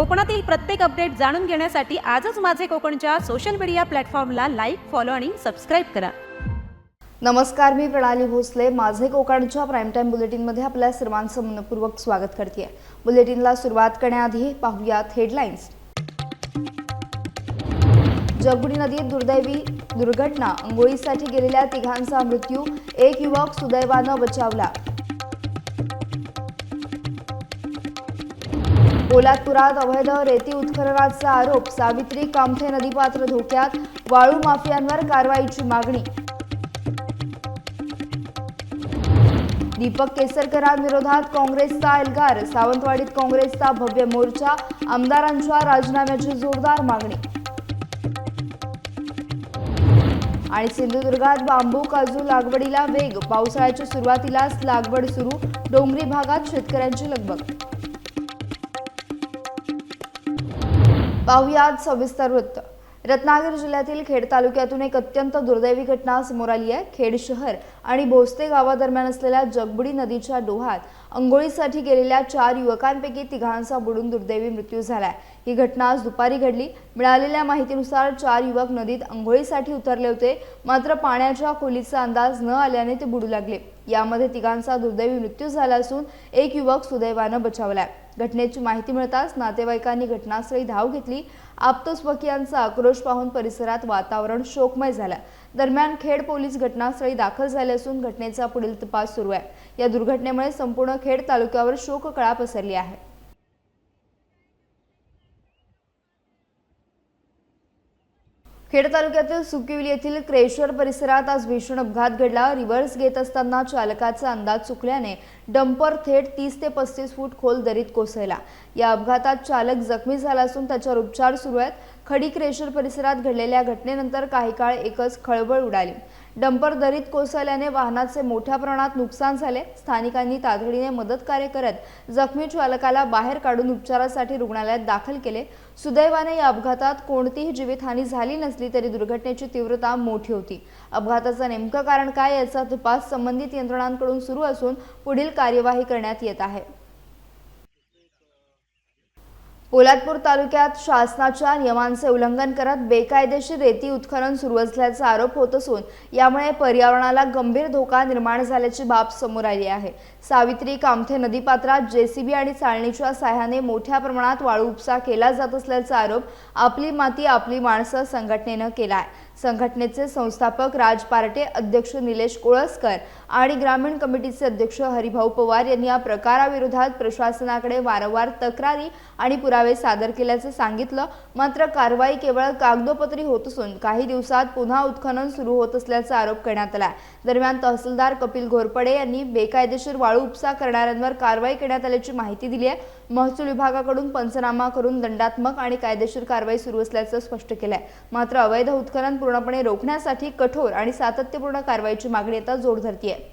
कोकणातील प्रत्येक अपडेट जाणून घेण्यासाठी आजच माझे कोकणच्या सोशल मीडिया प्लॅटफॉर्मला लाईक, फॉलो आणि सबस्क्राईब करा. नमस्कार, मी प्रणाली भोसले. माझे कोकणच्या प्राईम टाइम बुलेटिनमध्ये आपल्या सर्वांचं मनपूर्वक स्वागत करते. बुलेटिनला सुरुवात करण्याआधी पाहूयात हेडलाईन्स. जगबुडी नदीत दुर्दैवी दुर्घटना, अंघोळीसाठी गेलेल्या तिघांचा मृत्यू, एक युवक सुदैवानं बचावला. पोलादपुरात अवैध रेती उत्खननाचा आरोप, सावित्री कामथे नदीपात्र धोक्यात, वाळू माफियांवर कारवाईची मागणी. दीपक केसरकरांविरोधात काँग्रेसचा एल्गार, सावंतवाडीत काँग्रेसचा भव्य मोर्चा, आमदारांच्या राजीनाम्याची जोरदार मागणी. आणि सिंधुदुर्गात बांबू काजू लागवडीला वेग, पावसाळ्याच्या सुरुवातीलाच लागवड सुरू, डोंगरी भागात शेतकऱ्यांची लगबग. पाहुयात सविस्तर वृत्त. रत्नागिरी जिल्ह्यातील खेड तालुक्यातून एक अत्यंत दुर्दैवी घटना समोर आली आहे. खेड शहर आणि भोसते गावादरम्यान असलेल्या जगबुडी नदीच्या डोहात अंघोळीसाठी गेलेल्या 4 युवकांपैकी तिघांचा बुडून दुर्दैवी मृत्यू झालाय. ही घटना आज दुपारी घडली. मिळालेल्या माहितीनुसार 4 युवक नदीत अंघोळीसाठी उतरले होते, मात्र पाण्याच्या खोलीचा अंदाज न आल्याने ते बुडू लागले. यामध्ये तिघांचा दुर्दैवी मृत्यू झाला असून एक युवक सुदैवानं बचावलाय. घटनेची माहिती मिळताच नातेवाईकांनी घटनास्थळी धाव घेतली. आप्तस्वकीयांचा आक्रोश पाहून परिसरात वातावरण शोकमय झालं. दरम्यान खेड पोलीस घटनास्थळी दाखल झाले असून घटनेचा पुढील तपास सुरू आहे. या दुर्घटनेमुळे संपूर्ण खेड तालुक्यावर शोककळा पसरली आहे. खेड तालुक्यातील सुकिवली येथील क्रेशर परिसरात आज भीषण अपघात घडला. रिव्हर्स घेत असताना चालकाचा अंदाज चुकल्याने डंपर थेट 30 ते 35 फूट खोल दरीत कोसळला. या अपघातात चालक जखमी झाला असून त्याच्यावर उपचार सुरू आहेत. खडी क्रेशर परिसरात घडलेल्या घटनेनंतर काही काळ एकच खळबळ उडाली. डंपर दरीत कोसळल्याने वाहनाचे मोठ्या प्रमाणात नुकसान झाले. स्थानिकांनी तातडीने मदत कार्य करत जखमी चालकाला बाहेर काढून उपचारासाठी रुग्णालयात दाखल केले. सुदैवाने या अपघातात कोणतीही जीवितहानी झाली नसली तरी दुर्घटनेची तीव्रता मोठी होती. अपघाताचं नेमकं कारण काय याचा तपास संबंधित यंत्रणांकडून सुरू असून पुढील कार्यवाही करण्यात येत आहे. पोलादपूर तालुक्यात शासनाच्या नियमांचे उल्लंघन करत बेकायदेशीर रेती उत्खनन सुरू असल्याचा आरोप होत असून यामुळे पर्यावरणाला गंभीर धोका निर्माण झाल्याची बाब समोर आली आहे. सावित्री कामथे नदीपात्रात जेसीबी आणि चाळणीच्या साहाय्याने मोठ्या प्रमाणात वाळू उपसा केला जात असल्याचा आरोप आपली माती आपली माणसं संघटनेनं केला आहे. संघटनेचे संस्थापक राज पार्टे, अध्यक्ष निलेश कोळसकर आणि ग्रामीण कमिटीचे अध्यक्ष हरिभाऊ पवार यांनी या प्रकाराविरोधात प्रशासनाकडे वारंवार तक्रारी आणि पुरावे सादर केल्याचे सांगितलं. मात्र कारवाई केवळ कागदोपत्री होत असून काही दिवसात पुन्हा उत्खनन सुरू होत असल्याचा आरोप करण्यात आला. दरम्यान तहसीलदार कपिल घोरपडे यांनी बेकायदेशीर वाळू उपसा करणाऱ्यांवर कारवाई करण्यात आल्याची माहिती दिली आहे. महसूल विभागाकडून पंचनामा करून दंडात्मक आणि कायदेशीर कारवाई सुरू असल्याचं स्पष्ट केलं आहे. मात्र अवैध उत्खनन पूर्णपणे रोखण्यासाठी कठोर आणि सातत्यपूर्ण कारवाईची मागणी आता जोर धरते आहे.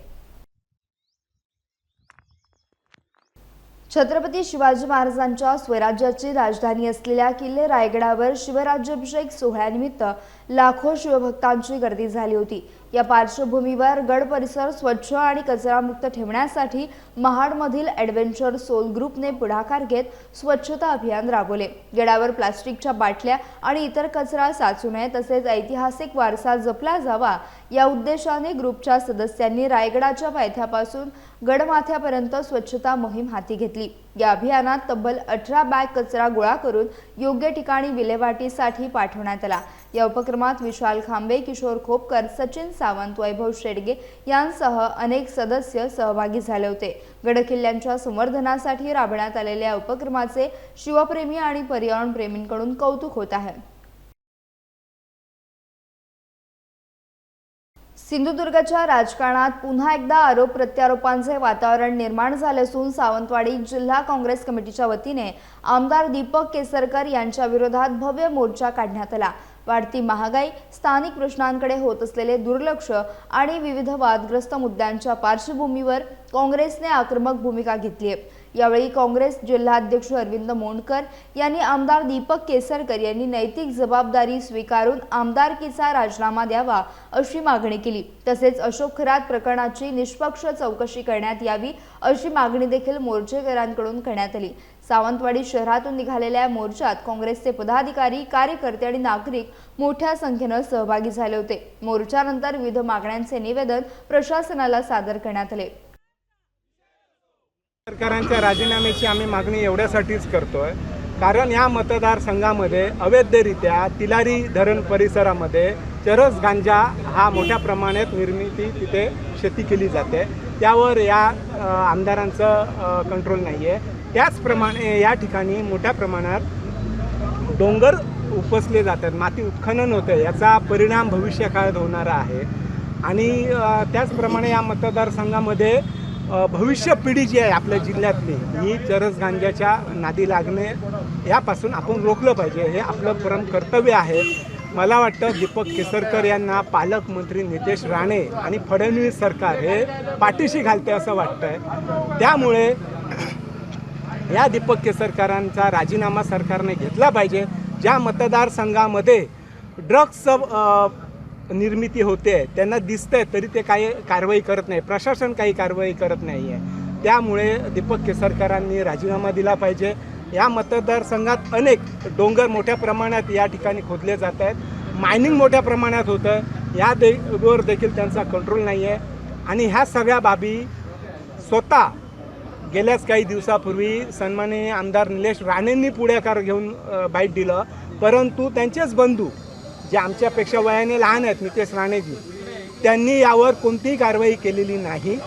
छत्रपती शिवाजी महाराजांच्या स्वराज्याची राजधानी असलेल्या किल्ले रायगडावर शिवराज्याभिषेक सोहळ्यानिमित्त लाखो शिवभक्तांची गर्दी झाली होती. या पार्श्वभूमीवर गड परिसर स्वच्छ आणि कचरामुक्त ठेवण्यासाठी महाडमधील ॲडव्हेंचर सोल ग्रुपने पुढाकार घेत स्वच्छता अभियान राबवले. गडावर प्लास्टिकच्या बाटल्या आणि इतर कचरा साचू नये तसेच ऐतिहासिक वारसा जपला जावा या उद्देशाने ग्रुपच्या सदस्यांनी रायगडाच्या पायथ्यापासून गडमाथ्यापर्यंत स्वच्छता मोहीम हाती घेतली. या अभियानात तब्बल 18 बॅग कचरा गोळा करून योग्य ठिकाणी विल्हेवाटीसाठी पाठवण्यात आला. या उपक्रमात विशाल खांबे, किशोर खोपकर, सचिन सावंत, वैभव शेडगे यांसह अनेक सदस्य सहभागी झाले होते. गडकिल्ल्यांच्या संवर्धनासाठी राबवण्यात आलेल्या उपक्रमाचे शिवप्रेमी आणि पर्यावरण प्रेमींकडून कौतुक होत आहे. सिंधुदुर्गच्या राजकारणात पुन्हा एकदा आरोप प्रत्यारोपांचे वातावरण निर्माण झाले असून सावंतवाडी जिल्हा काँग्रेस कमिटीच्या वतीने आमदार दीपक केसरकर यांच्या विरोधात भव्य मोर्चा काढण्यात आला. वाढती महागाई, स्थानिक प्रश्नांकडे होत असलेले दुर्लक्ष आणि विविध वादग्रस्त मुद्द्यांच्या पार्श्वभूमीवर काँग्रेसने आक्रमक भूमिका घेतली आहे. यावेळी काँग्रेस जिल्हाध्यक्ष अरविंद मोंडकर यांनी आमदार दीपक केसरकर यांनी नैतिक जबाबदारी स्वीकारून आमदारकीचा राजीनामा द्यावा अशी मागणी केली. तसेच अशोक खरात प्रकरणाची निष्पक्ष चौकशी करण्यात यावी अशी मागणी देखील मोर्चेकरांकडून करण्यात आली. सावंतवाडी शहरातून निघालेल्या मोर्चात काँग्रेसचे पदाधिकारी, कार्यकर्ते आणि नागरिक मोठ्या संख्येने सहभागी झाले होते. मोर्चानंतर विविध मागण्यांचे निवेदन प्रशासनाला सादर करण्यात आले. सरकारांच्या राजीनाम्याची आम्ही मागणी एवढ्यासाठीच करतोय कारण या मतदारसंघामध्ये अवैधरित्या तिलारी धरण परिसरामध्ये चरस गांजा हा मोठ्या प्रमाणात निर्मिती तिथे शेती केली जाते. त्यावर या आमदारांचं कंट्रोल नाही आहे. त्याचप्रमाणे या ठिकाणी मोठ्या प्रमाणात डोंगर उपसले जातात, माती उत्खनन होते, याचा परिणाम भविष्य काळात होणारा आहे. आणि त्याचप्रमाणे या मतदारसंघामध्ये भविष्य पिढी जी आहे आपल्या जिल्ह्यातली ही चरस गांजाच्या नादी लागणे यापासून आपण रोखलं पाहिजे. हे आपलं परम कर्तव्य आहे. मला वाटतं दीपक केसरकर यांना पालकमंत्री नितेश राणे आणि फडणवीस सरकार हे पाठीशी घालते असं वाटतंय. त्यामुळे या दीपक केसरकरांचा राजीनामा सरकारने घेतला पाहिजे. ज्या मतदारसंघामध्ये ड्रग्सचं निर्मिती होते त्यांना दिसतंय तरी ते काही कारवाई करत नाही, प्रशासन काही कारवाई करत नाही आहे. त्यामुळे दीपक केसरकरांनी राजीनामा दिला पाहिजे. या मतदारसंघात अनेक डोंगर मोठ्या प्रमाणात या ठिकाणी खोदले जात आहेत, मायनिंग मोठ्या प्रमाणात होतं, वर देखील त्यांचा कंट्रोल नाही आहे. आणि ह्या सगळ्या बाबी स्वतः गेल्याच काही दिवसापूर्वी सन्माननीय आमदार निलेश राणेंनी पुढाकार घेऊन बाईट दिलं, परंतु त्यांचेच बंधू जे आमच्यापेक्षा वयाने लहान आहेत, नितेश राणेजी, त्यांनी यावर कोणतीही कारवाई केलेली नाही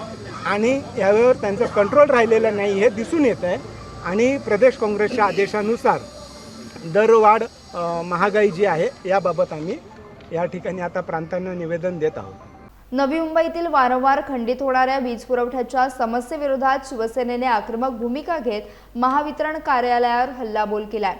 आणि यावर त्यांचं कंट्रोल राहिलेलं नाही हे दिसून येत आहे. आणि प्रदेश काँग्रेसच्या आदेशानुसार दरवाढ महागाई जी आहे याबाबत आम्ही या ठिकाणी आता प्रांतांना निवेदन देत आहोत. नवी मुंबईतील वारंवार खंडित होणाऱ्या वीज पुरवठ्याच्या समस्येविरोधात शिवसेनेने आक्रमक भूमिका घेत महावितरण कार्यालयावर हल्लाबोल केलाय.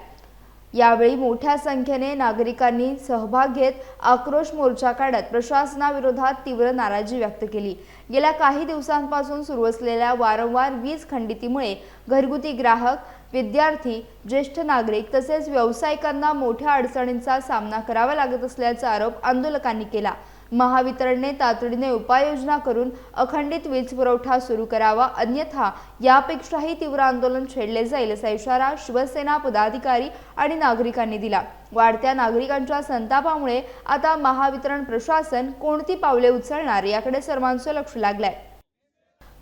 यावेळी मोठ्या संख्येने नागरिकांनी सहभाग घेत आक्रोश मोर्चा काढत प्रशासनाविरोधात तीव्र नाराजी व्यक्त केली. गेल्या काही दिवसांपासून सुरू असलेल्या वारंवार वीज खंडितीमुळे घरगुती ग्राहक, विद्यार्थी, ज्येष्ठ नागरिक तसेच व्यावसायिकांना मोठ्या अडचणींचा सामना करावा लागत असल्याचा आरोप आंदोलकांनी केला. महावितरणने तातडीने उपाययोजना करून अखंडित वीज पुरवठा सुरू करावा, अन्यथा यापेक्षाही तीव्र आंदोलन छेडले जाईल असा इशारा शिवसेना पदाधिकारी आणि नागरिकांनी दिला. वाढत्या नागरिकांच्या संतापामुळे आता महावितरण प्रशासन कोणती पावले उचलणार याकडे सर्वांचं लक्ष लागलंय.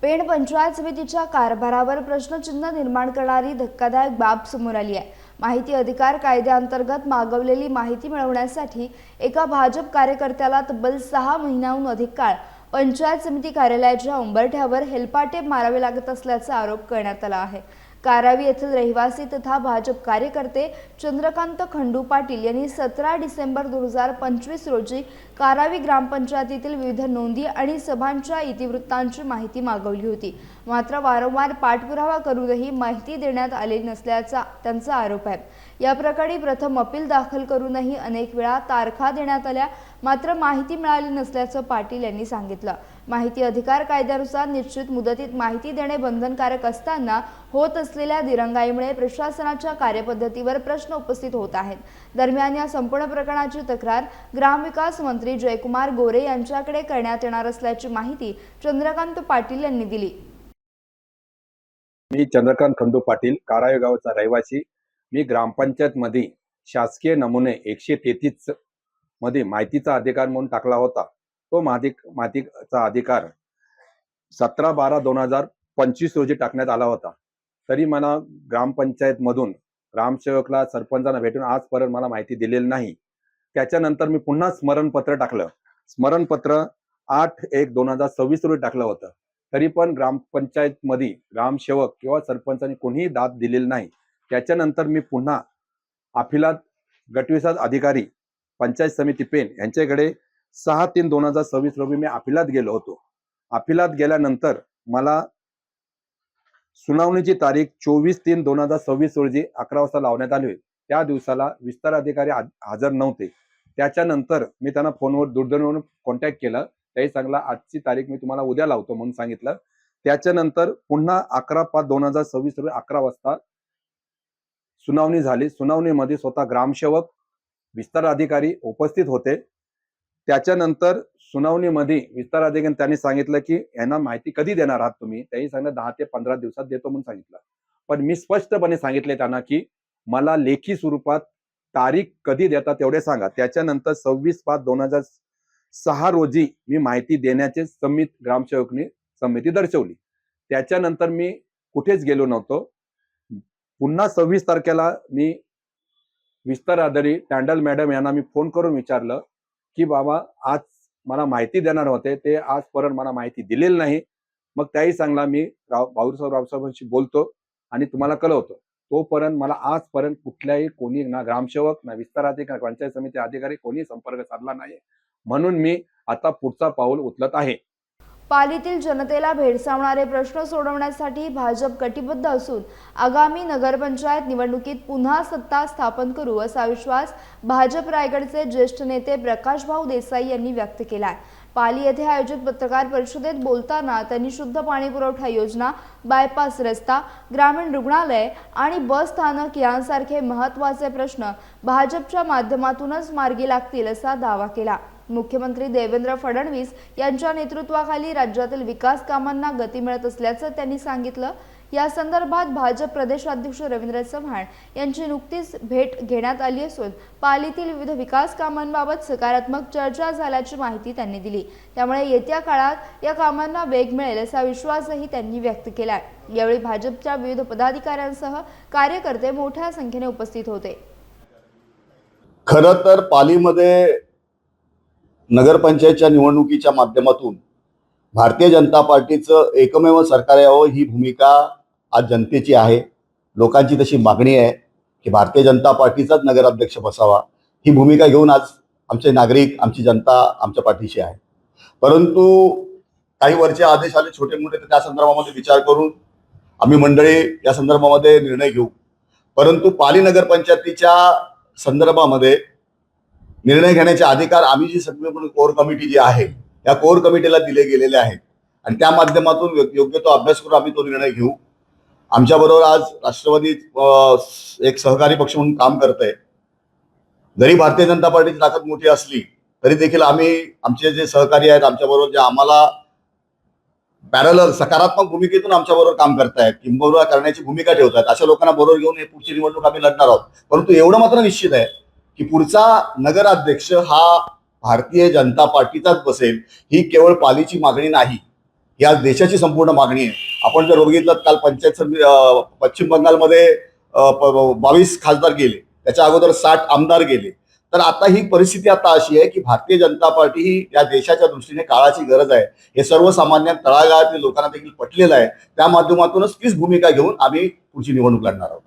पेण पंचायत समितीच्या कारभारावर प्रश्नचिन्ह निर्माण करणारी धक्कादायक बाब समोर आली आहे. माहिती अधिकार कायद्याअंतर्गत मागवलेली माहिती मिळवण्यासाठी एका भाजप कार्यकर्त्याला तब्बल 6 महिन्यांहून अधिक काळ पंचायत समिती कार्यालयाच्या उंबरठ्यावर हेलपाटे मारावे लागत असल्याचा आरोप करण्यात आला आहे. कारावी येथील रहिवासी तथा भाजप कार्यकर्ते चंद्रकांत खंडू पाटील यांनी 17 डिसेंबर 2025 रोजी कारावी ग्रामपंचायतीतील विविध नोंदी आणि सभांच्या इतिवृत्तांची माहिती मागवली होती. मात्र वारंवार पाठपुरावा करूनही माहिती देण्यात आली नसल्याचा त्यांचा आरोप आहे. या प्रकरणी प्रथम अपील दाखल करूनही अनेक वेळा तारखा देण्यात आल्या, मात्र माहिती मिळाली नसल्याचं पाटील यांनी सांगितलं. माहिती अधिकार कायद्यानुसार निश्चित मुदतीत माहिती देणे बंधनकारक असताना होत असलेल्या दिरंगाईमुळे प्रशासनाच्या कार्यपद्धतीवर प्रश्न उपस्थित होत आहेत. दरम्यान या संपूर्ण प्रकरणाची तक्रार ग्रामविकास मंत्री जयकुमार गोरे यांच्याकडे करण्यात येणार असल्याची माहिती चंद्रकांत पाटील यांनी दिली. मी चंद्रकांत खंडू पाटील, कारावी गावचा रहिवासी. मी ग्रामपंचायत मध्ये शासकीय नमुने 133 मध्ये माहितीचा अधिकार म्हणून टाकला होता. तो माहितीचा अधिकार 17/12/2025 रोजी टाकण्यात आला होता. तरी मला ग्रामपंचायत मधून ग्रामसेवकला, सरपंचांना भेटून आजपर्यंत मला माहिती दिलेली नाही. त्याच्यानंतर मी पुन्हा स्मरणपत्र टाकलं. स्मरणपत्र 8/1/2026 रोजी टाकलं होतं. तरी पण ग्रामपंचायत मध्ये ग्रामसेवक किंवा सरपंचांनी कोणीही दाद दिलेली नाही. त्याच्यानंतर मी पुन्हा अपिलात गटविकास अधिकारी पंचायत समिती पेण यांच्याकडे 6/3/2026 रोजी मी अपिलात गेलो होतो. अपिलात गेल्यानंतर मला सुनावणीची तारीख 24/3/2026 रोजी 11 वाजता लावण्यात आली. त्या दिवसाला विस्तार अधिकारी हजर नव्हते. त्याच्यानंतर मी त्यांना फोनवर दूरध्वनीवरून कॉन्टॅक्ट केला. त्याही सांगला आजची तारीख मी तुम्हाला उद्या लावतो म्हणून सांगितलं. त्याच्यानंतर पुन्हा 11/5/2026 रोजी 11 वाजता सुनावणी झाली. सुनावणीमध्ये स्वतः ग्रामसेवक, विस्तार अधिकारी उपस्थित होते. त्याच्यानंतर सुनावणीमध्ये विस्तार अधिकारी त्यांनी सांगितलं की यांना माहिती कधी देणार आहात तुम्ही. त्याही सांगितलं 10 ते 15 दिवसात देतो म्हणून सांगितलं. पण मी स्पष्टपणे सांगितले त्यांना की मला लेखी स्वरूपात तारीख कधी देता तेवढे सांगा. त्याच्यानंतर 26/5/2006 रोजी मी माहिती देण्याचे ग्रामसेवकनी संमती दर्शवली. त्याच्यानंतर मी कुठेच गेलो नव्हतो. पुन्हा 26 तारखेला मी विस्तार अधिकारी टँडल मॅडम यांना मी फोन करून विचारलं की बाबा आज मला माहिती देणार होते, ते आजपर्यंत मला माहिती दिलेली नाही. मग त्याही सांगला मी रावसाहेबांशी बोलतो आणि तुम्हाला कळवतो. तोपर्यंत मला आजपर्यंत कुठल्याही कोणी ना ग्रामसेवक ना विस्तार अधिकारी पंचायत समिती अधिकारी कोणी संपर्क साधला नाही. म्हणून मी आता पुढचा पाऊल उचलत आहे. पालीतील जनतेला भेडसावणारे प्रश्न सोडवण्यासाठी भाजप कटिबद्ध असून आगामी नगरपंचायत निवडणुकीत पुन्हा सत्ता स्थापन करू असा विश्वास भाजप रायगडचे ज्येष्ठ नेते प्रकाशभाऊ देसाई यांनी व्यक्त केला आहे. पाली येथे आयोजित पत्रकार परिषदेत बोलताना त्यांनी शुद्ध पाणी पुरवठा योजना, बायपास रस्ता, ग्रामीण रुग्णालय आणि बस स्थानक यांसारखे महत्त्वाचे प्रश्न भाजपच्या माध्यमातूनच मार्गी लागतील असा दावा केला. मुख्यमंत्री देवेंद्र फडणवीस यांच्या नेतृत्वाखाली राज्यातील विकास कामांना गती मिळत असल्याचं त्यांनी सांगितलं. या संदर्भात भाजप प्रदेशाध्यक्ष रवींद्र चव्हाण यांची नुकतीच भेट घेण्यात आली असून पालीतील विविध विकास कामांबाबत सकारात्मक चर्चा झाल्याची माहिती त्यांनी दिली. त्यामुळे येत्या काळात या कामांना वेग मिळेल असा विश्वासही त्यांनी व्यक्त केलाय. यावेळी भाजपच्या विविध पदाधिकाऱ्यांसह कार्यकर्ते मोठ्या संख्येने उपस्थित होते. खरं तर पालीमध्ये नगरपंचायतच्या निवडणुकीच्या माध्यमातून भारतीय जनता पार्टीचं एकमेव सरकार यावं ही भूमिका आज जनतेची आहे. लोकांची तशी मागणी आहे की भारतीय जनता पार्टीचाच नगराध्यक्ष बसावा. ही भूमिका घेऊन आज आमचे नागरिक, आमची जनता आमच्या पाठीशी आहे. परंतु काही वरचे आदेश आले छोटे मोठे, तर त्या संदर्भामध्ये विचार करून आम्ही मंडळी या संदर्भामध्ये निर्णय घेऊ. परंतु पाली नगरपंचायतीच्या संदर्भामध्ये निर्णय घेण्याचे अधिकार आम्ही जी सगळी कोर कमिटी जी आहे या कोर कमिटीला दिले गेलेले आहेत आणि त्या माध्यमातून योग्य तो अभ्यास करून आम्ही तो निर्णय घेऊ. आमच्याबरोबर आज राष्ट्रवादी एक सहकारी पक्ष म्हणून काम करत आहे. जरी भारतीय जनता पार्टीची ताकद मोठी असली तरी देखील आम्ही आमचे जे सहकारी आहेत आमच्याबरोबर जे आम्हाला पॅरलल सकारात्मक भूमिकेतून आमच्याबरोबर काम करतायत, किंबहुना करण्याची भूमिका ठेवतात, अशा लोकांना बरोबर घेऊन हे पुढची निवडणूक आम्ही लढणार आहोत. परंतु एवढं मात्र निश्चित आहे की पुढचा नगराध्यक्ष हा भारतीय जनता पार्टीचाच बसेल. ही केवळ पालीची मागणी नाही, ही आज देशाची संपूर्ण मागणी आहे. आपण जर बघितलं काल पंचायत पश्चिम बंगालमध्ये 22 खासदार गेले, त्याच्या अगोदर 60 आमदार गेले. तर आता ही परिस्थिती आता अशी आहे की भारतीय जनता पार्टी ही या देशाच्या दृष्टीने काळाची गरज आहे. हे सर्वसामान्य तळागाळातील लोकांना देखील पटलेलं आहे. त्या माध्यमातूनच तीच भूमिका घेऊन आम्ही पुढची निवडणूक लढणार आहोत.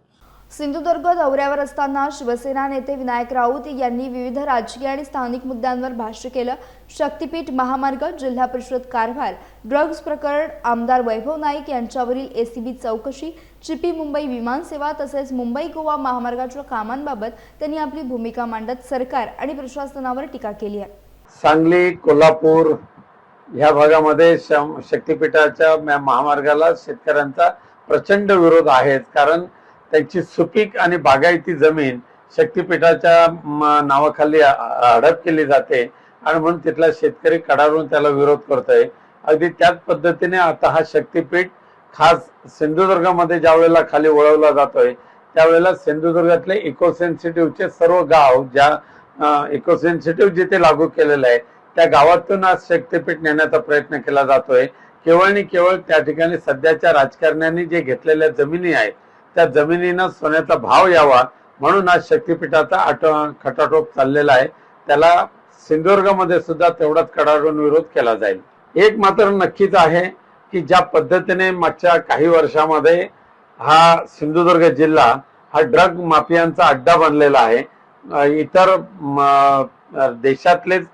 सिंधुदुर्ग दौऱ्यावर असताना शिवसेना नेते विनायक राऊत यांनी विविध राजकीय आणि स्थानिक मुद्द्यांवर भाष्य केलं. शक्तीपीठ महामार्ग, जिल्हा परिषद कारभार, ड्रग्ज प्रकरण, आमदार वैभव नाईक यांच्यावरील एसीबी चौकशी, चिपी मुंबई विमानसेवा तसेच मुंबई गोवा महामार्गाच्या कामांबाबत त्यांनी आपली भूमिका मांडत सरकार आणि प्रशासनावर टीका केली आहे. सांगली, कोल्हापूर ह्या भागामध्ये शक्तीपीठाच्या महामार्गाला शेतकऱ्यांचा प्रचंड विरोध आहे. कारण त्यांची सुपीक आणि बागायती जमीन शक्तीपीठाच्या नावाखाली हडप केली जाते आणि म्हणून तिथला शेतकरी कडाडून त्याला विरोध करतोय. अगदी त्याच पद्धतीने आता हा शक्तीपीठ खास सिंधुदुर्गामध्ये ज्या वेळेला खाली वळवला जातोय त्यावेळेला सिंधुदुर्गातले इको सेन्सिटिव्हचे सर्व गाव, ज्या इको सेन्सिटिव्ह जिथे लागू केलेलं आहे त्या गावातून आज शक्तीपीठ नेण्याचा प्रयत्न केला जातोय. केवळ आणि केवळ त्या ठिकाणी सध्याच्या राजकारण्यांनी जे घेतलेल्या जमिनी आहेत त्या जमिनींना सोन्याचा भाव यावा म्हणून आज शक्तीपीठाचा खटाटोप चाललेला आहे. त्याला सिंधुदुर्गामध्ये सुद्धा तेवढाच कडाडून विरोध केला जाईल. एक मात्र नक्कीच आहे की ज्या पद्धतीने मागच्या काही वर्षामध्ये हा सिंधुदुर्ग जिल्हा हा ड्रग माफियांचा अड्डा बनलेला आहे. इतर देशातलेच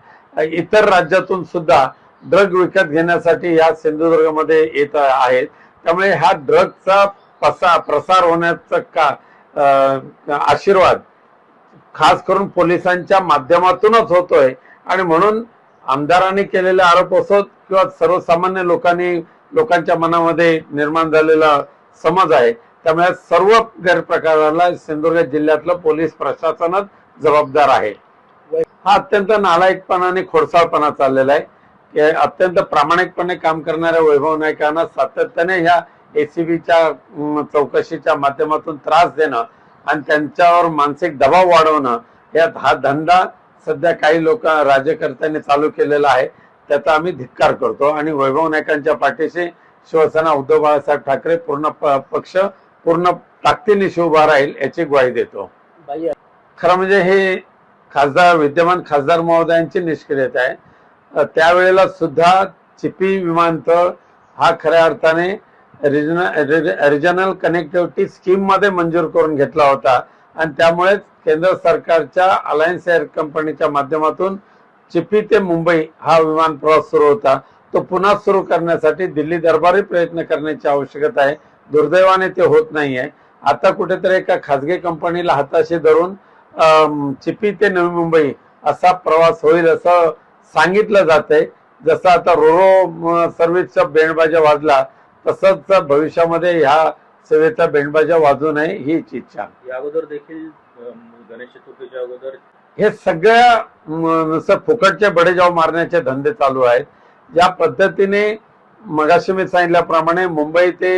इतर राज्यातून सुद्धा ड्रग विकत घेण्यासाठी या सिंधुदुर्गमध्ये येत आहेत. त्यामुळे ह्या ड्रगचा प्रसार होण्याचा आशीर्वाद खास करून पोलिसांच्या माध्यमातूनच होतोय. आणि म्हणून आमदारांनी केलेले आरोप असोत किंवा सर्वसामान्य लोकांच्या मनामध्ये निर्माण झालेला समज आहे, त्यामुळे सर्व गैरप्रकाराला सिंधुदुर्ग जिल्ह्यातलं पोलीस प्रशासनच जबाबदार आहे. हा अत्यंत नालायकपणाने खोडसाळपणा चाललेला आहे. अत्यंत प्रामाणिकपणे काम करणाऱ्या वैभव नाईकांना सातत्याने ह्या ACBच्या चौकशीच्या माध्यमातून त्रास देणं आणि त्यांच्यावर मानसिक दबाव वाढवणं हा धंदा सध्या काही लोक राज्यकर्त्यांनी चालू केलेला आहे. त्याचा आम्ही धिक्कार करतो आणि वैभव नाईकांच्या पाठीशी शिवसेना उद्धव बाळासाहेब ठाकरे पूर्ण पक्ष पूर्ण ताकदीने उभा राहील याची ग्वाही देतो. खरं म्हणजे हे विद्यमान खासदार महोदयांची निष्क्रियता आहे. त्यावेळेला सुद्धा चिपी विमानतळ हा खऱ्या अर्थाने रिजनल कनेक्टिव्हिटी स्कीम मध्ये मंजूर करून घेतला होता आणि त्यामुळे केंद्र सरकारच्या अलायन्स एअर कंपनीच्या माध्यमातून चिपी ते मुंबई हा विमान प्रवास सुरू होता. तो पुन्हा सुरू करण्यासाठी दिल्ली दरबारी प्रयत्न करण्याची आवश्यकता आहे. दुर्दैवाने ते होत नाहीये. आता कुठेतरी एका खासगी कंपनीला हाताशी धरून चिपी ते नवी मुंबई असा प्रवास होईल असं सांगितलं जातंय. जसं आता रोरो सर्व्हिसचा बेंडबाजा वाजला तसंच भविष्यामध्ये ह्या सेवेचा बेंडबाजा वाजू नये हीच इच्छा. या अगोदर देखील गणेश चतुर्थीच्या अगोदर हे सगळ्या फुकटचे बडेजाव मारण्याचे धंदे चालू आहेत. ज्या पद्धतीने मगाशी मी सांगितल्याप्रमाणे मुंबई ते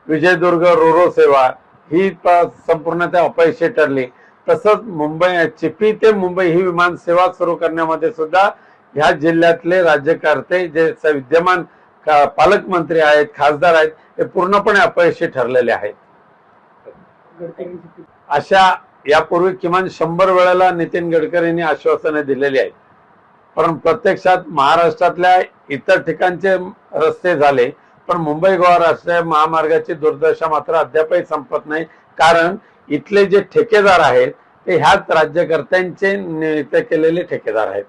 विजयदुर्ग रोरो सेवा ही संपूर्णतः अपयशी ठरली. तसंच चिपी ते मुंबई ही विमान सेवा सुरू करण्यामध्ये सुद्धा ह्या जिल्ह्यातले राज्यकर्ते जे विद्यमान पालकमंत्री आहेत, खासदार आहेत, हे पूर्णपणे अपयशी ठरलेले आहेत. अशा यापूर्वी किमान 100 वेळेला नितीन गडकरींनी आश्वासने दिलेली आहेत. पण प्रत्यक्षात महाराष्ट्रातल्या इतर ठिकाणचे रस्ते झाले पण मुंबई गोवा राष्ट्रीय महामार्गाची दुर्दशा मात्र अद्यापही संपत नाही. कारण इथले जे ठेकेदार आहेत ते ह्याच राज्यकर्त्यांचे नियुक्त केलेले ठेकेदार आहेत.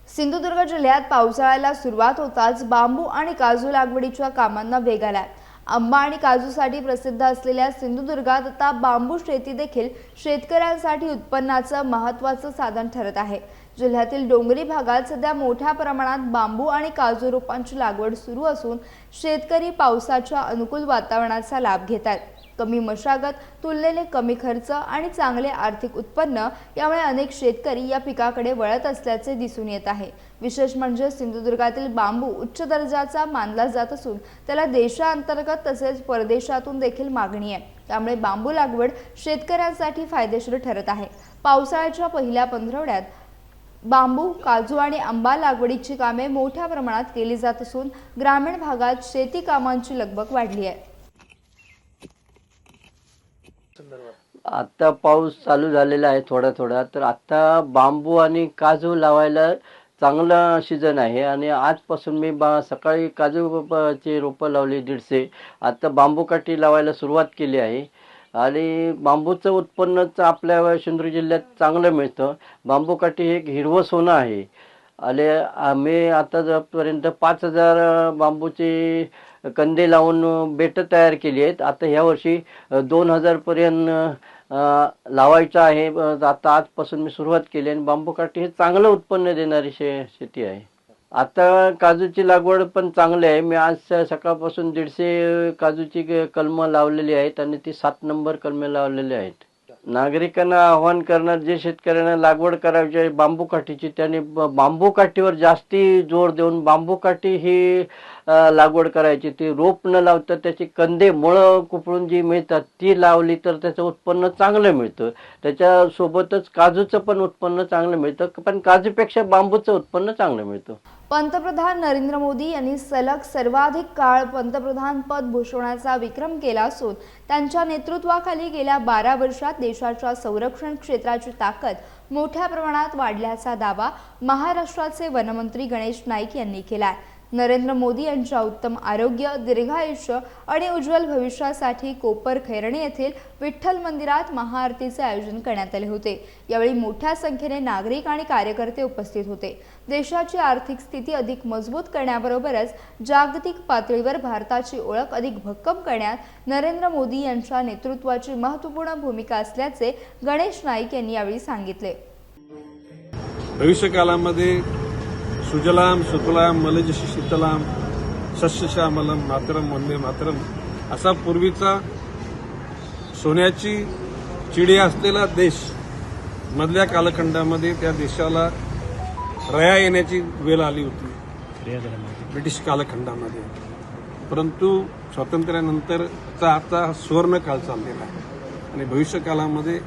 सिंधुदुर्ग जिल्ह्यात पावसाळ्याला सुरुवात होताच बांबू आणि काजू लागवडीच्या कामांना वेग आलाय. आंबा आणि काजूसाठी प्रसिद्ध असलेल्या सिंधुदुर्गात आता बांबू शेती देखील शेतकऱ्यांसाठी उत्पन्नाचं महत्त्वाचं साधन ठरत आहे. जिल्ह्यातील डोंगरी भागात सध्या मोठ्या प्रमाणात बांबू आणि काजू रोपांची लागवड सुरू असून शेतकरी पावसाच्या अनुकूल वातावरणाचा लाभ घेतात. कमी मशागत, तुलनेने कमी खर्च आणि चांगले आर्थिक उत्पन्न यामुळे अनेक शेतकरी या पिकाकडे वळत असल्याचे दिसून येत आहे. विशेष म्हणजे सिंधुदुर्गातील बांबू उच्च दर्जाचा मानला जात असून त्याला देशांतर्गत तसेच परदेशातून देखील मागणी आहे. त्यामुळे बांबू लागवड शेतकऱ्यांसाठी फायदेशीर ठरत आहे. पावसाळ्याच्या पहिल्या पंधरवड्यात बांबू, काजू आणि आंबा लागवडीची कामे मोठ्या प्रमाणात केली जात असून ग्रामीण भागात शेती कामांची लगबग वाढली आहे. आता पाऊस चालू झालेला आहे थोडा थोडा, तर आता बांबू आणि काजू लावायला चांगला सीजन आहे. आणि आजपासून मी सकाळी काजूची रोपं लावली 150. आता बांबू काठी लावायला सुरुवात केली आहे. आणि बांबूचं उत्पन्नच आपल्या सिंधुदुर्ग जिल्ह्यात चांगलं मिळतं. बांबू काठी हे एक हिरवं सोनं आहे. आणि आम्ही आतापर्यंत 5000 बांबूचे कंदे लावून बेटं तयार केली आहेत. आता ह्या वर्षी 2000 पर्यंत लावायचं आहे. आता आजपासून मी सुरुवात केली आणि बांबू काठी हे चांगलं उत्पन्न देणारी शेती आहे. आता काजूची लागवड पण चांगली आहे. मी आज सकाळपासून 150 काजूची कलमं लावलेली आहेत आणि ती 7 नंबर कलमे लावलेली आहेत. नागरिकांना आव्हान करणार, जे शेतकऱ्यांना लागवड करायची आहे बांबू काठीची, त्यांनी बांबू काठीवर जास्ती जोर देऊन बांबू काठी ही लागवड करायची. ती रोप न लावता त्याची कंदे मुळं कुपळून जी मिळतात ती लावली तर त्याचं उत्पन्न चांगलं मिळतं. त्याच्यासोबतच काजूचं पण उत्पन्न चांगलं मिळतं, पण काजूपेक्षा बांबूचं उत्पन्न चांगलं मिळतं. पंतप्रधान नरेंद्र मोदी यांनी सलग सर्वाधिक काळ पंतप्रधान पद भूषवण्याचा विक्रम केला असून त्यांच्या नेतृत्वाखाली गेल्या 12 वर्षात देशाच्या संरक्षण क्षेत्राची ताकद मोठ्या प्रमाणात वाढल्याचा दावा महाराष्ट्राचे वनमंत्री गणेश नाईक यांनी केलाय. नरेंद्र मोदी यांच्या उत्तम आरोग्य, दीर्घायुष्य आणि उज्ज्वल भविष्यासाठी कोपर खैरणे येथील विठ्ठल मंदिरात महाआरतीचे आयोजन करण्यात आले होते. यावेळी मोठ्या संख्येने नागरिक आणि कार्यकर्ते उपस्थित होते. देशाची आर्थिक स्थिती अधिक मजबूत करण्याबरोबरच जागतिक पातळीवर भारताची ओळख अधिक भक्कम करण्यात नरेंद्र मोदी यांच्या नेतृत्वाची महत्त्वपूर्ण भूमिका असल्याचे गणेश नाईक यांनी यावेळी सांगितले. भविष्यकालामध्ये सुजलाम सुफलाम मलयजशी शीतलाम सस्यश्यामलम मातरम वंदे मातरम असा पूर्वीचा सोन्याची चिडिया असलेला देश मधल्या कालखंडामध्ये त्या देशाला रया येण्याची वेळ आली होती ब्रिटिश कालखंडामध्ये. परंतु स्वातंत्र्यानंतरचा आता सुवर्णकाळ चाललेला आहे आणि भविष्यकाळामध्ये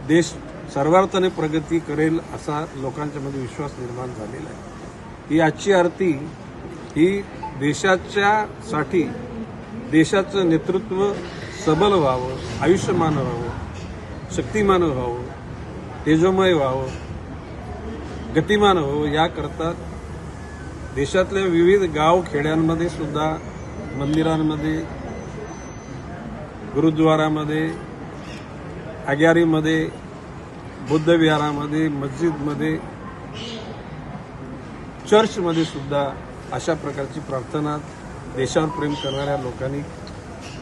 देश सर्वार्थाने प्रगती करेल असा लोकांच्या मध्ये विश्वास निर्माण झालेला आहे। ही आजची आरती ही देशाच्यासाठी देशाचं नेतृत्व सबल व्हावं, आयुष्यमान व्हावं, शक्तिमान व्हावं, तेजोमय व्हावं, गतिमान व्हावं याकरता देशातल्या विविध गाव खेड्यांमध्ये सुद्धा मंदिरांमध्ये, गुरुद्वारामध्ये, आग्यारीमध्ये, बुद्धविहारामध्ये, मस्जिदमध्ये, चर्चमध्ये सुद्धा अशा प्रकारची प्रार्थना देशावर प्रेम करणाऱ्या लोकांनी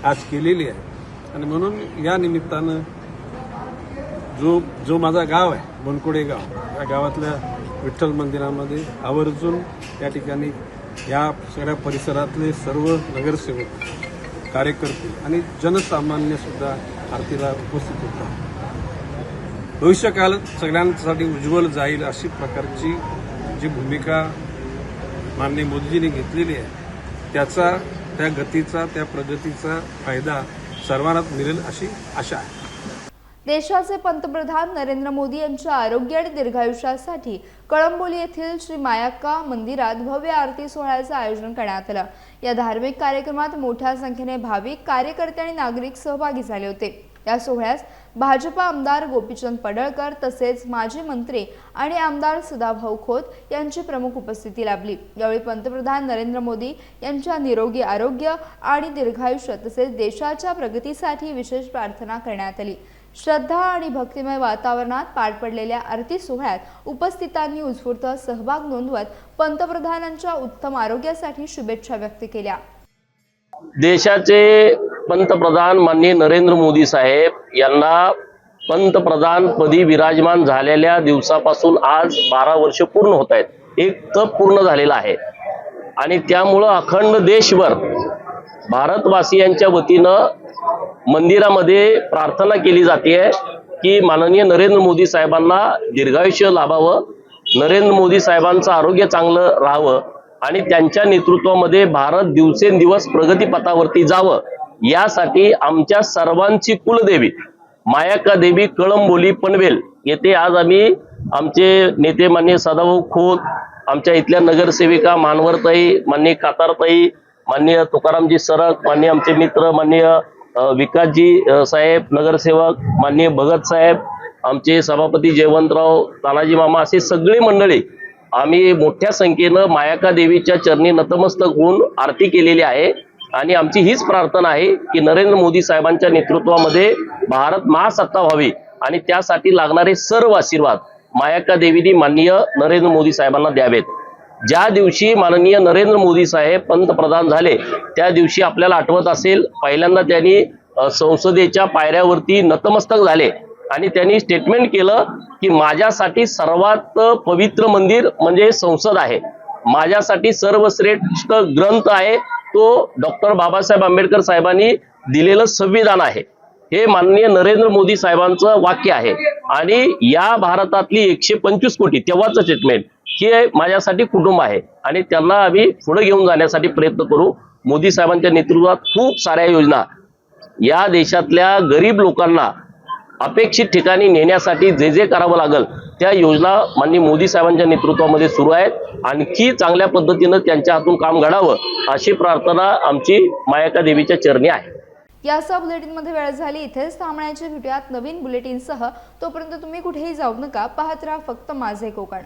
आज केलेली आहे। आणि म्हणून या निमित्तानं जो माझा गाव आहे बनकोडे गाव, या गावातल्या विठ्ठल मंदिरामध्ये आवर्जून त्या ठिकाणी या सगळ्या परिसरातले सर्व नगरसेवक, कार्यकर्ते आणि जनसामान्य सुद्धा आरतीला उपस्थित होतात। भविष्यकाळ सगळ्यांसाठी उज्ज्वल जाईल अशी प्रकारची जी भूमिका माननीय मोदीजींनी घेतलेली आहे त्या गतीचा, त्या प्रगतीचा फायदा सर्वांनाच मिळेल अशी आशा आहे। देशाचे पंतप्रधान नरेंद्र मोदी यांच्या आरोग्य आणि दीर्घायुष्यासाठी कळंबोली येथील श्री मायाक्का मंदिरात भव्य आरती सोहळ्याचं आयोजन करण्यात आलं। या धार्मिक कार्यक्रमात मोठ्या संख्येने भाविक, कार्यकर्ते आणि नागरिक सहभागी झाले होते। या सोहळ्यास भाजपा आमदार गोपीचंद पडळकर तसेच माजी मंत्री आणि आमदार सदाभाऊ खोत यांची प्रमुख उपस्थिती लाभली। यावेळी पंतप्रधान नरेंद्र मोदी यांच्या निरोगी आरोग्य आणि दीर्घायुष्य तसेच देशाच्या प्रगतीसाठी विशेष प्रार्थना करण्यात आली। श्रद्धा आणि भक्तिमय वातावरणात पार पडलेल्या आरती सोहळ्यात उपस्थितांनी उत्स्फूर्त सहभाग नोंदवत पंतप्रधानांच्या उत्तम आरोग्यासाठी शुभेच्छा व्यक्त केल्या। देशाचे पंतप्रधान माननीय नरेंद्र मोदी साहेब यांना पंतप्रधान पदी विराजमान झालेल्या दिवसापासून आज 12 वर्ष पूर्ण होत आहेत। एक तप पूर्ण झालेला आहे आणि त्यामुळं अखंड देशभर भारतवासियांच्या वतीनं मंदिरामध्ये प्रार्थना केली जाते की माननीय नरेंद्र मोदी साहेबांना दीर्घायुष्य लाभावं, नरेंद्र मोदी साहेबांचं आरोग्य चांगलं राहावं आणि त्यांच्या नेतृत्वामध्ये भारत दिवसेंदिवस प्रगतीपथावरती जावं यासाठी आमच्या सर्वांची कुलदेवी मायाक्का देवी कळंबोली पनवेल येथे आज आम्ही आमचे नेते माननीय सदाभाऊ खोत, आमच्या इथल्या नगरसेविका मानवरताई, माननीय कातारताई, माननीय तुकारामजी सरक, माननीय आमचे मित्र माननीय विकासजी साहेब नगरसेवक, माननीय भगत साहेब, आमचे सभापती जयवंतराव, तानाजी मामा असे सगळी मंडळी आम्ही मोठ्या संख्येनं मायाक्का देवीच्या चरणी नतमस्तक होऊन आरती केलेली आहे आणि आमची हीच प्रार्थना आहे की नरेंद्र मोदी साहेबांच्या नेतृत्वामध्ये भारत महासत्ता व्हावी आणि त्यासाठी लागणारे सर्व आशीर्वाद मायाक्का देवीनी माननीय नरेंद्र मोदी साहेबांना द्यावेत। ज्या दिवशी माननीय नरेंद्र मोदी साहेब पंतप्रधान झाले त्या दिवशी आपल्याला आठवत असेल पहिल्यांदा त्यांनी संसदेच्या पायऱ्यावरती नतमस्तक झाले आणि त्यांनी स्टेटमेंट केलं की माझ्यासाठी सर्वात पवित्र मंदिर म्हणजे संसद आहे, माझ्यासाठी सर्वश्रेष्ठ ग्रंथ आहे तो डॉक्टर बाबासाहेब आंबेडकर साहेबांनी दिलेलं संविधान आहे। हे माननीय नरेंद्र मोदी साहेबांचं वाक्य आहे आणि या भारतातली 125 कोटी तेव्हाचं स्टेटमेंट हे माझ्यासाठी कुटुंब आहे आणि त्यांना आम्ही पुढे घेऊन जाण्यासाठी प्रयत्न करू। मोदी साहेबांच्या नेतृत्वात खूप साऱ्या योजना या देशातल्या गरीब लोकांना अपेक्षित ठिकाणी नेण्यासाठी जे जे करावं लागेल त्या योजना माननीय मोदी साहेबांच्या नेतृत्वामध्ये सुरू आहेत। आणखी चांगल्या पद्धतीनं त्यांच्या हातून काम घडावं अशी प्रार्थना आमची मायाक्का देवीच्या चरणी आहे। यासह बुलेटिनमध्ये वेळ झाली इथेच थांबण्याची, भेटूयात नवीन बुलेटिनसह। तोपर्यंत तुम्ही कुठेही जाऊ नका, पाहत राहा फक्त माझे कोकण।